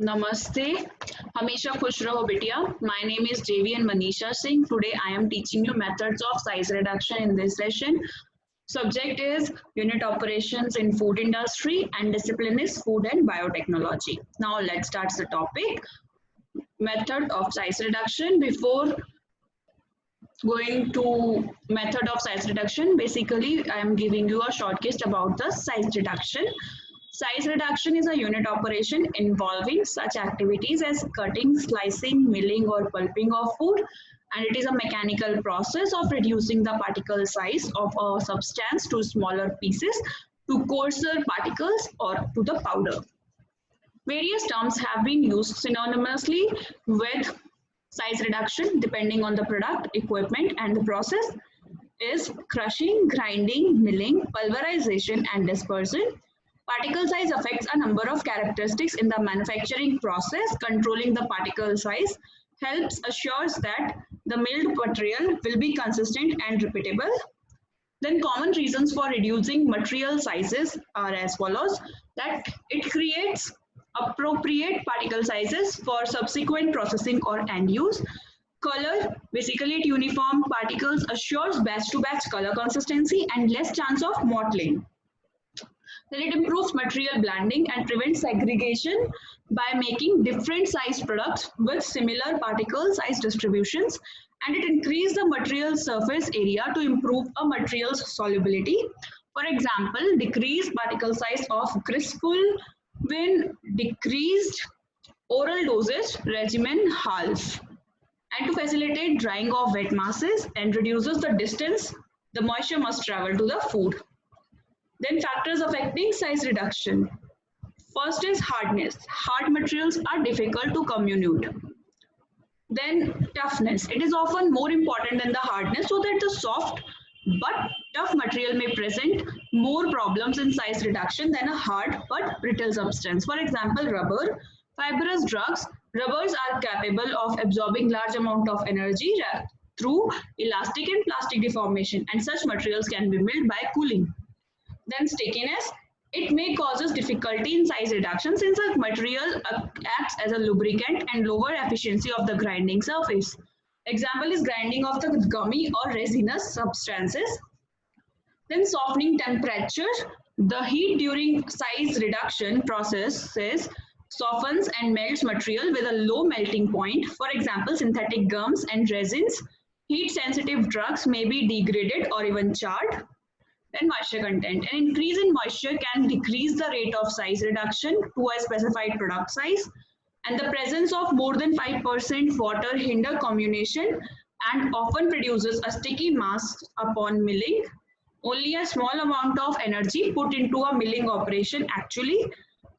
Namaste. Hamisha khush raho bitiya. My name is JVN Manisha Singh. Today I am teaching you methods of size reduction in this session. Subject is unit operations in food industry and discipline is food and biotechnology. Now let's start the topic. Method of size reduction. Before going to method of size reduction, basically I am giving you a short gist about the size reduction. Size reduction is a unit operation involving such activities as cutting, slicing, milling or pulping of food, and it is a mechanical process of reducing the particle size of a substance to smaller pieces, to coarser particles or to the powder. Various terms have been used synonymously with size reduction depending on the product, equipment and the process is crushing, grinding, milling, pulverization and dispersion. Particle size affects a number of characteristics in the manufacturing process. Controlling the particle size helps assures that the milled material will be consistent and repeatable. Then common reasons for reducing material sizes are as follows, that it creates appropriate particle sizes for subsequent processing or end use. Color, basically it uniform particles assures batch to batch color consistency and less chance of mottling. Then it improves material blending and prevents segregation by making different size products with similar particle size distributions, and it increases the material surface area to improve a material's solubility. For example, decreased particle size of Crisful when decreased oral dosage regimen half, and to facilitate drying of wet masses and reduces the distance the moisture must travel to the food. Then factors affecting size reduction. First is hardness. Hard materials are difficult to commute. Then toughness. It is often more important than the hardness, so that the soft but tough material may present more problems in size reduction than a hard but brittle substance. For example, rubber. Fibrous drugs. Rubbers are capable of absorbing large amount of energy through elastic and plastic deformation, and such materials can be milled by cooling. Then stickiness, it may causes difficulty in size reduction since the material acts as a lubricant and lower efficiency of the grinding surface. Example is grinding of the gummy or resinous substances. Then softening temperature, the heat during size reduction processes softens and melts material with a low melting point. For example, synthetic gums and resins. Heat sensitive drugs may be degraded or even charred. Then moisture content. An increase in moisture can decrease the rate of size reduction to a specified product size, and the presence of more than 5% water hinder comminution and often produces a sticky mass upon milling. Only a small amount of energy put into a milling operation actually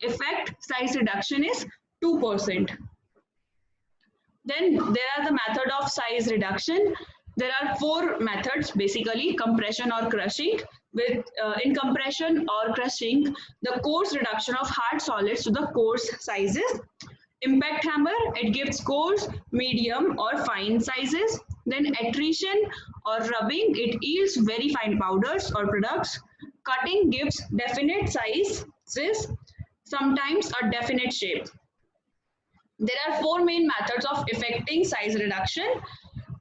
affect size reduction is 2%. Then there are the method of size reduction. There are four methods, basically compression or crushing. With in compression or crushing, the coarse reduction of hard solids to the coarse sizes. Impact hammer, it gives coarse, medium or fine sizes. Then attrition or rubbing, it yields very fine powders or products. Cutting gives definite sizes, sometimes a definite shape. There are four main methods of effecting size reduction.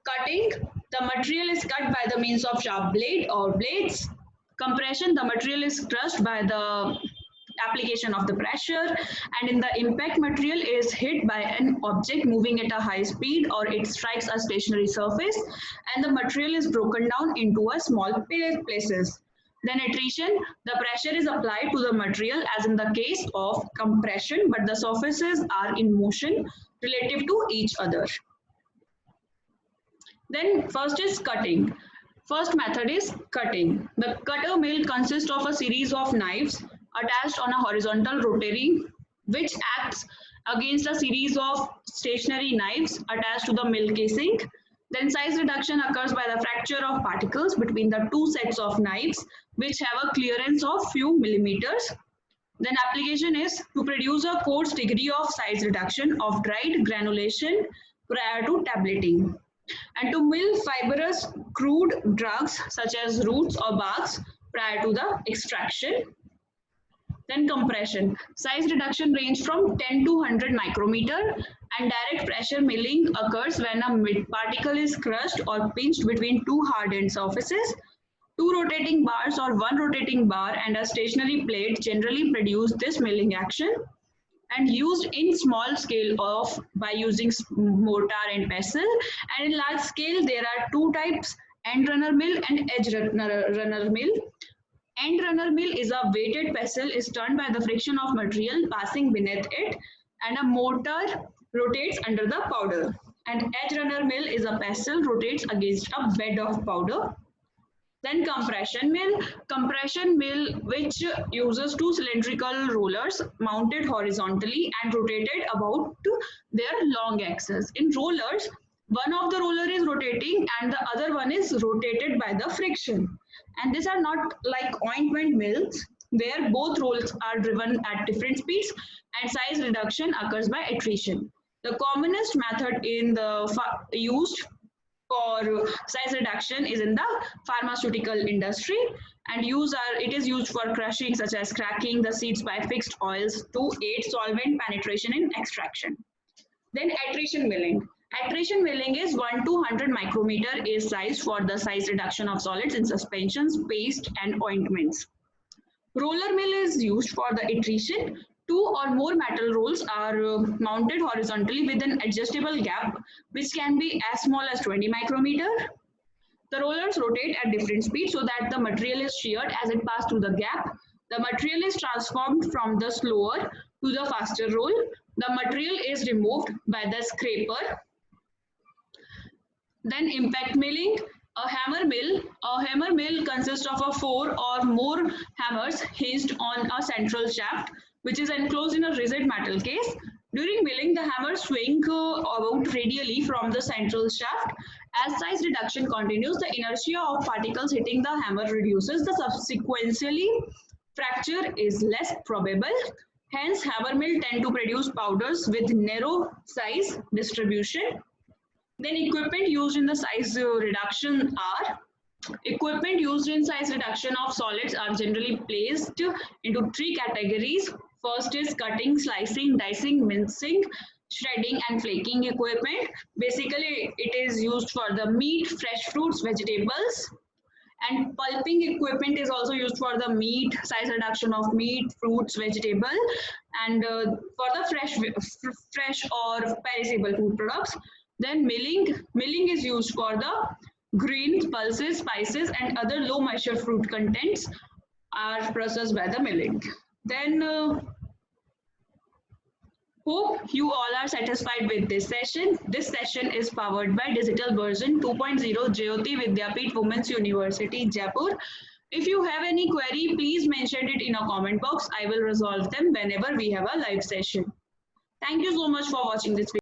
Cutting, the material is cut by the means of sharp blade or blades. Compression, the material is crushed by the application of the pressure, and in the impact material is hit by an object moving at a high speed or it strikes a stationary surface and the material is broken down into a small places. Then attrition, the pressure is applied to the material as in the case of compression, but the surfaces are in motion relative to each other. Then first is cutting. First method is cutting. The cutter mill consists of a series of knives attached on a horizontal rotary which acts against a series of stationary knives attached to the mill casing. Then size reduction occurs by the fracture of particles between the two sets of knives which have a clearance of few millimeters. Then application is to produce a coarse degree of size reduction of dried granulation prior to tableting, and to mill fibrous crude drugs such as roots or barks prior to the extraction. Then compression. Size reduction range from 10 to 100 micrometer, and direct pressure milling occurs when a particle is crushed or pinched between two hardened surfaces. Two rotating bars or one rotating bar and a stationary plate generally produce this milling action, and used in small scale of by using mortar and pestle, and in large scale there are two types: end runner mill and edge runner mill. End runner mill is a weighted pestle is turned by the friction of material passing beneath it, and a mortar rotates under the powder. And edge runner mill is a pestle rotates against a bed of powder. Then compression mill which uses two cylindrical rollers mounted horizontally and rotated about their long axis. In rollers, one of the roller is rotating and the other one is rotated by the friction. And these are not like ointment mills where both rolls are driven at different speeds and size reduction occurs by attrition. The commonest method in the used for size reduction is in the pharmaceutical industry, and it is used for crushing such as cracking the seeds by fixed oils to aid solvent penetration in extraction. Then attrition milling. Attrition milling is 1 to 100 micrometer is size for the size reduction of solids in suspensions, paste and ointments. Roller mill is used for the attrition. Two or more metal rolls are mounted horizontally with an adjustable gap which can be as small as 20 micrometer. The rollers rotate at different speeds so that the material is sheared as it passes through the gap. The material is transformed from the slower to the faster roll. The material is removed by the scraper. Then impact milling. A hammer mill. A hammer mill consists of 4 or more hammers hinged on a central shaft which is enclosed in a rigid metal case. During milling, the hammers swing about radially from the central shaft. As size reduction continues, the inertia of particles hitting the hammer reduces. The subsequently fracture is less probable. Hence, hammer mill tend to produce powders with narrow size distribution. Then equipment used in the size reduction are equipment used in size reduction of solids are generally placed into 3 categories. First is cutting, slicing, dicing, mincing, shredding and flaking equipment. Basically, it is used for the meat, fresh fruits, vegetables. And pulping equipment is also used for the meat, size reduction of meat, fruits, vegetable, and for the fresh or perishable food products. Then milling is used for the grains, pulses, spices, and other low moisture fruit contents are processed by the milling. Then hope you all are satisfied with this session. This session is powered by Digital Version 2.0 Jyoti Vidyapeeth Women's University, Jaipur. If you have any query, please mention it in a comment box. I will resolve them whenever we have a live session. Thank you so much for watching this video.